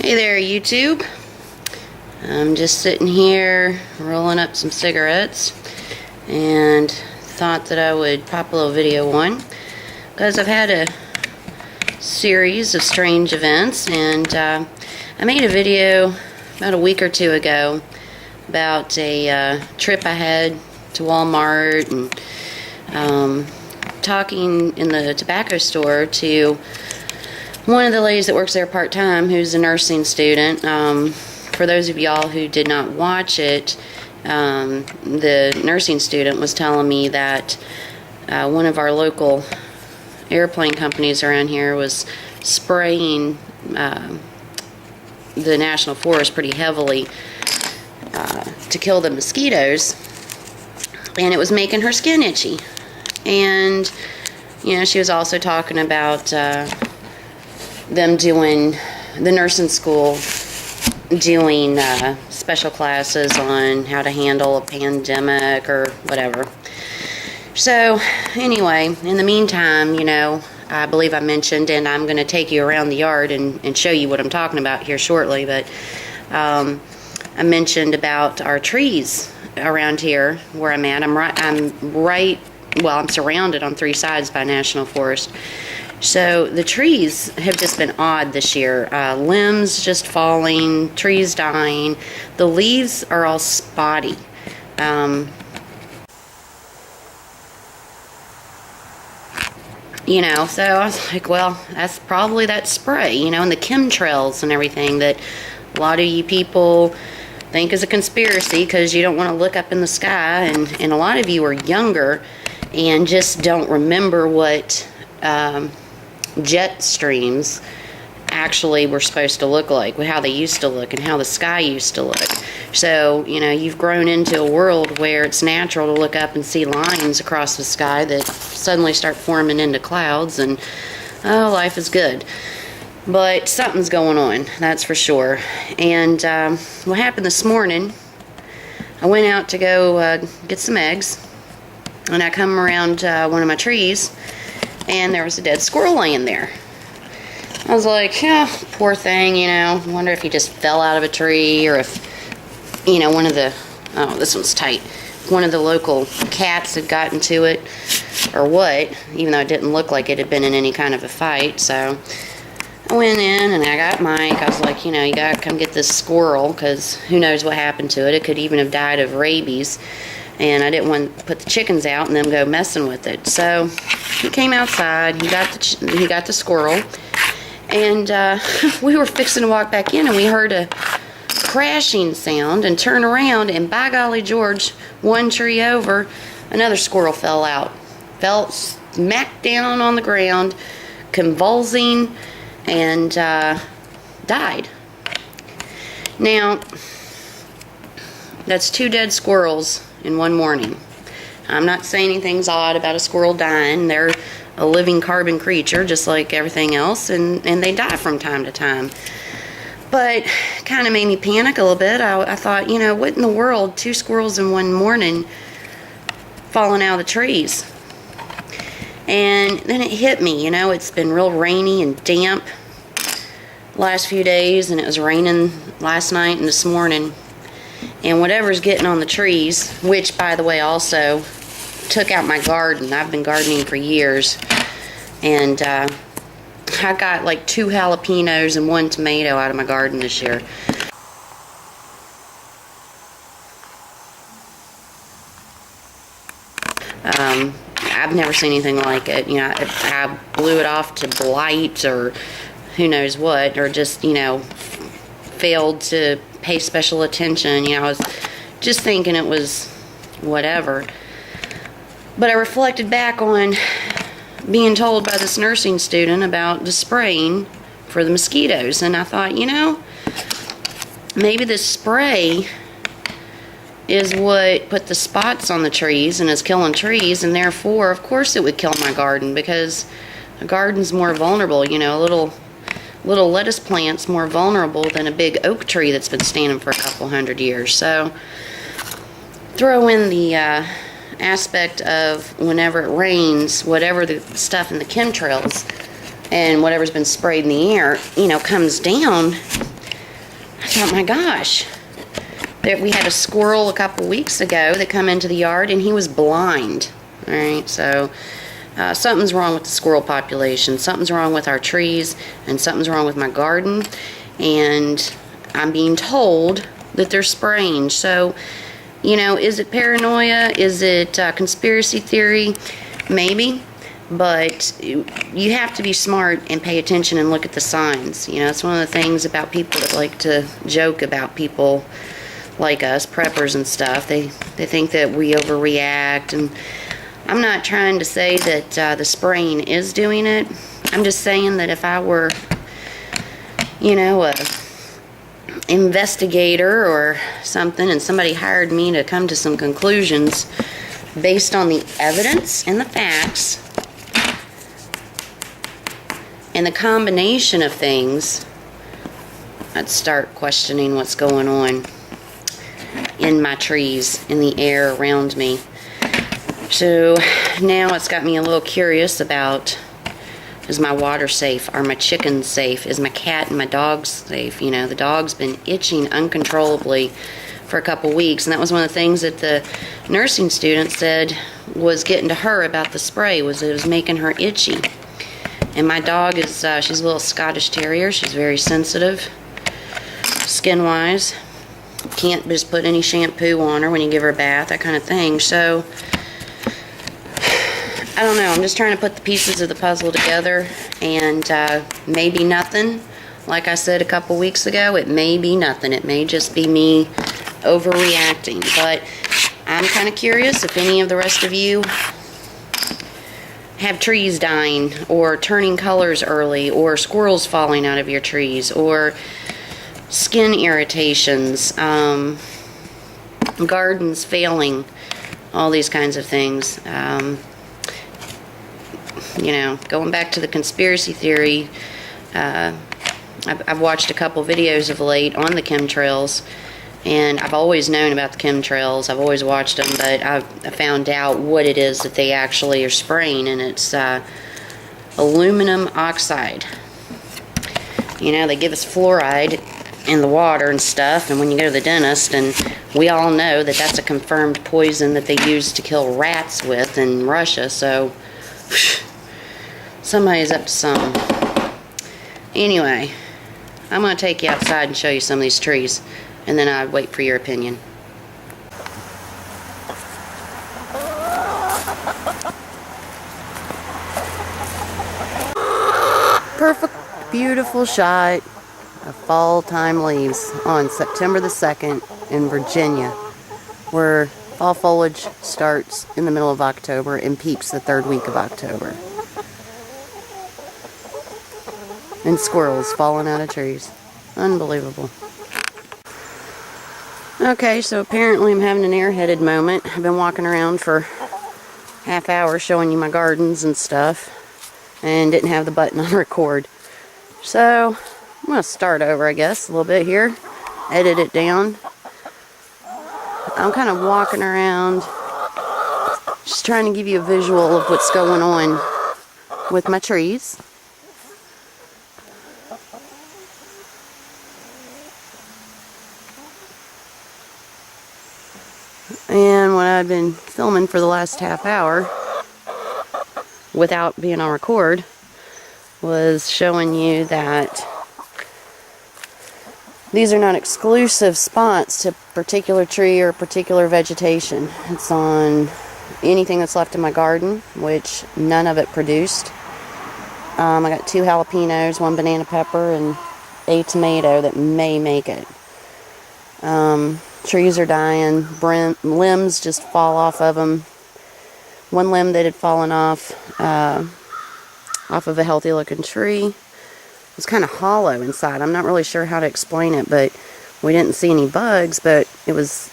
Hey there, YouTube. I'm just sitting here rolling up some cigarettes and thought that I would pop a little video on because I've had a series of strange events, and I made a video about a week or two ago about a trip I had to Walmart and talking in the tobacco store to one of the ladies that works there part-time, who's a nursing student. For those of y'all who did not watch it, the nursing student was telling me that one of our local airplane companies around here was spraying the national forest pretty heavily to kill the mosquitoes, and it was making her skin itchy. And you know, she was also talking about them doing, the nursing school doing special classes on how to handle a pandemic or whatever. So anyway, in the meantime, you know, I believe I mentioned, and I'm going to take you around the yard and show you what I'm talking about here shortly, but I mentioned about our trees around here where I'm at. I'm surrounded on three sides by national forest. So the trees have just been odd this year. Limbs just falling, trees dying. The leaves are all spotty. You know, so I was like, well, that's probably that spray, you know, and the chemtrails and everything that a lot of you people think is a conspiracy because you don't want to look up in the sky, and a lot of you are younger and just don't remember what jet streams actually were supposed to look like, how they used to look and how the sky used to look. So, you know, you've grown into a world where it's natural to look up and see lines across the sky that suddenly start forming into clouds, and oh, life is good. But something's going on, that's for sure. And what happened this morning, I went out to go get some eggs, and I come around one of my trees, and there was a dead squirrel laying there. I was like, yeah, poor thing, you know. I wonder if he just fell out of a tree, or if, you know, one of the, oh, this one's tight, one of the local cats had gotten to it, or what, even though it didn't look like it had been in any kind of a fight. So I went in and I got Mike. I was like, you know, you gotta come get this squirrel, because who knows what happened to it. It could even have died of rabies. And I didn't want to put the chickens out and them go messing with it. So he came outside, he got the squirrel, and we were fixing to walk back in, and we heard a crashing sound and turn around, and by golly George, one tree over, another squirrel fell out. Fell smack down on the ground, convulsing, and died. Now, that's 2 dead squirrels in one morning. I'm not saying anything's odd about a squirrel dying. They're a living carbon creature just like everything else, and they die from time to time. But kind of made me panic a little bit. I thought, you know, what in the world, 2 squirrels in one morning falling out of the trees? And then it hit me, you know, it's been real rainy and damp last few days, and it was raining last night and this morning. And whatever's getting on the trees, which, by the way, also took out my garden. I've been gardening for years. And I got like 2 jalapenos and 1 tomato out of my garden this year. I've never seen anything like it. You know, I blew it off to blight or who knows what, or just, you know, failed to pay special attention. You know, I was just thinking it was whatever. But I reflected back on being told by this nursing student about the spraying for the mosquitoes, and I thought, you know, maybe this spray is what put the spots on the trees and is killing trees, and therefore, of course, it would kill my garden, because a garden's more vulnerable. You know, a little lettuce plant's more vulnerable than a big oak tree that's been standing for a couple hundred years. So throw in the aspect of whenever it rains, whatever the stuff in the chemtrails and whatever's been sprayed in the air, you know, comes down, thought, my gosh, we had a squirrel a couple weeks ago that come into the yard, and he was blind. All right, so something's wrong with the squirrel population. Something's wrong with our trees, and something's wrong with my garden. And I'm being told that they're spraying. So, you know, is it paranoia? Is it conspiracy theory? Maybe. But you have to be smart and pay attention and look at the signs. You know, it's one of the things about people that like to joke about people like us, preppers and stuff. They think that we overreact, and I'm not trying to say that the spraying is doing it. I'm just saying that if I were, you know, a investigator or something, and somebody hired me to come to some conclusions based on the evidence and the facts and the combination of things, I'd start questioning what's going on in my trees, in the air around me. So now it's got me a little curious about, is my water safe? Are my chickens safe? Is my cat and my dog safe? You know, the dog's been itching uncontrollably for a couple weeks, and that was one of the things that the nursing student said was getting to her about the spray, was it was making her itchy. And my dog is, she's a little Scottish Terrier. She's very sensitive, skin-wise. Can't just put any shampoo on her when you give her a bath, that kind of thing. So, I don't know. I'm just trying to put the pieces of the puzzle together, and maybe nothing. Like I said a couple weeks ago, it may be nothing. It may just be me overreacting. But I'm kind of curious if any of the rest of you have trees dying or turning colors early, or squirrels falling out of your trees, or skin irritations, gardens failing, all these kinds of things. You know, going back to the conspiracy theory, I've watched a couple videos of late on the chemtrails, and I've always known about the chemtrails. I've always watched them, but I found out what it is that they actually are spraying, and it's aluminum oxide. You know, they give us fluoride in the water and stuff, and when you go to the dentist, and we all know that that's a confirmed poison that they use to kill rats with in Russia, so somebody's up to something. Anyway, I'm going to take you outside and show you some of these trees, and then I'd wait for your opinion. Perfect, beautiful shot of fall time leaves on September the 2nd in Virginia, where fall foliage starts in the middle of October and peaks the 3rd week of October. And squirrels falling out of trees. Unbelievable. Okay, so apparently I'm having an airheaded moment. I've been walking around for half hour showing you my gardens and stuff, and didn't have the button on record. So I'm going to start over, I guess, a little bit here. Edit it down. I'm kind of walking around, just trying to give you a visual of what's going on with my trees. And what I've been filming for the last half hour, without being on record, was showing you that these are not exclusive spots to a particular tree or particular vegetation. It's on anything that's left in my garden, which none of it produced. I got 2 jalapenos, 1 banana pepper, and a tomato that may make it. Trees are dying, limbs just fall off of them. 1 limb that had fallen off of a healthy looking tree. It's kind of hollow inside. I'm not really sure how to explain it, but we didn't see any bugs, but it was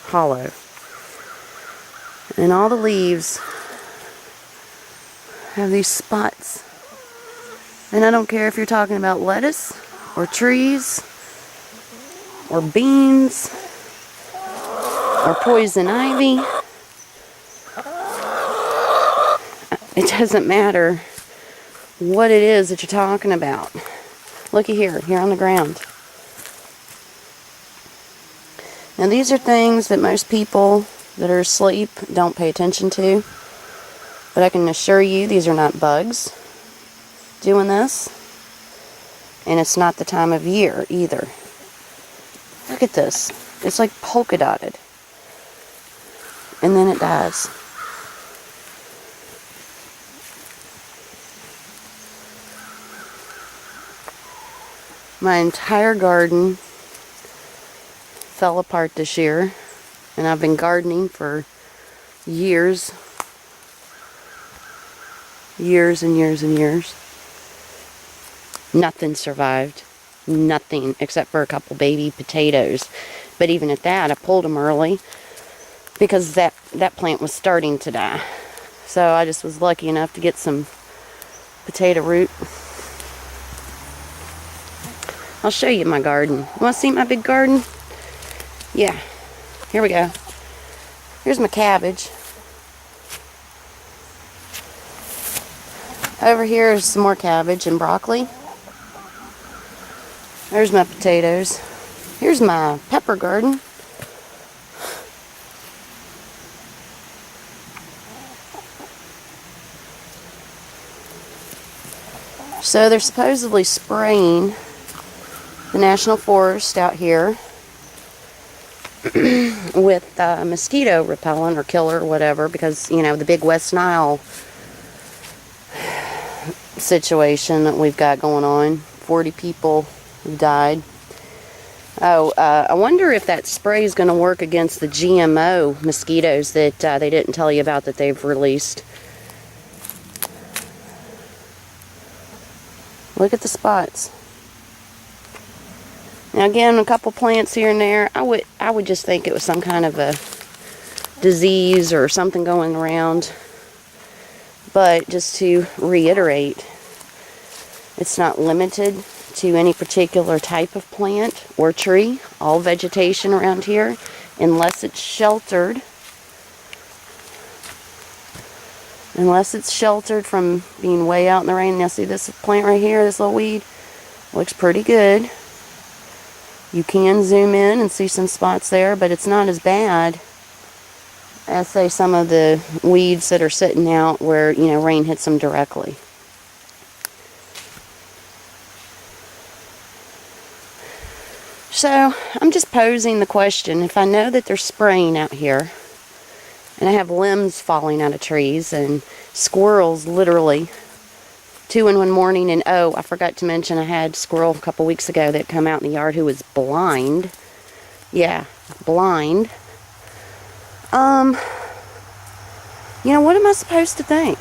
hollow. And all the leaves have these spots. And I don't care if you're talking about lettuce or trees or beans or poison ivy. It doesn't matter what it is that you're talking about. Looky here on the ground. Now these are things that most people that are asleep don't pay attention to. But I can assure you these are not bugs doing this. And it's not the time of year either. Look at this. It's like polka dotted. And then it dies. My entire garden fell apart this year, and I've been gardening for years and years and years. Nothing survived. Nothing, except for a couple baby potatoes. But even at that, I pulled them early because that plant was starting to die. So I just was lucky enough to get some potato root. I'll show you my garden. You want to see my big garden? Yeah. Here we go. Here's my cabbage. Over here is some more cabbage and broccoli. There's my potatoes. Here's my pepper garden. So they're supposedly spraying the National Forest out here with mosquito repellent or killer or whatever, because, you know, the big West Nile situation that we've got going on. 40 people have died. I wonder if that spray is going to work against the GMO mosquitoes that they didn't tell you about that they've released. Look at the spots. Now again, a couple plants here and there. I would just think it was some kind of a disease or something going around. But just to reiterate, it's not limited to any particular type of plant or tree. All vegetation around here, unless it's sheltered. Unless it's sheltered from being way out in the rain. Now see this plant right here, this little weed, looks pretty good. You can zoom in and see some spots there, but it's not as bad as, say, some of the weeds that are sitting out where, you know, rain hits them directly. So, I'm just posing the question, if I know that they're spraying out here, and I have limbs falling out of trees, and squirrels literally 2 in one morning, and oh, I forgot to mention I had a squirrel a couple weeks ago that come out in the yard who was blind. Yeah, blind. You know, what am I supposed to think?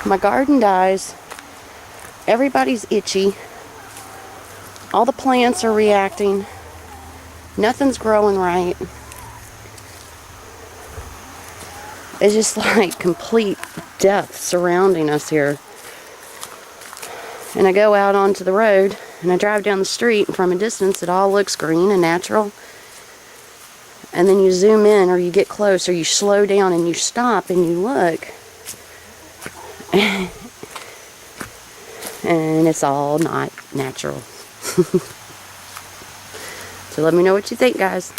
My garden dies. Everybody's itchy. All the plants are reacting. Nothing's growing right. It's just like complete death surrounding us here. And I go out onto the road and I drive down the street, and from a distance it all looks green and natural. And then you zoom in, or you get close, or you slow down and you stop and you look. And it's all not natural. So let me know what you think, guys.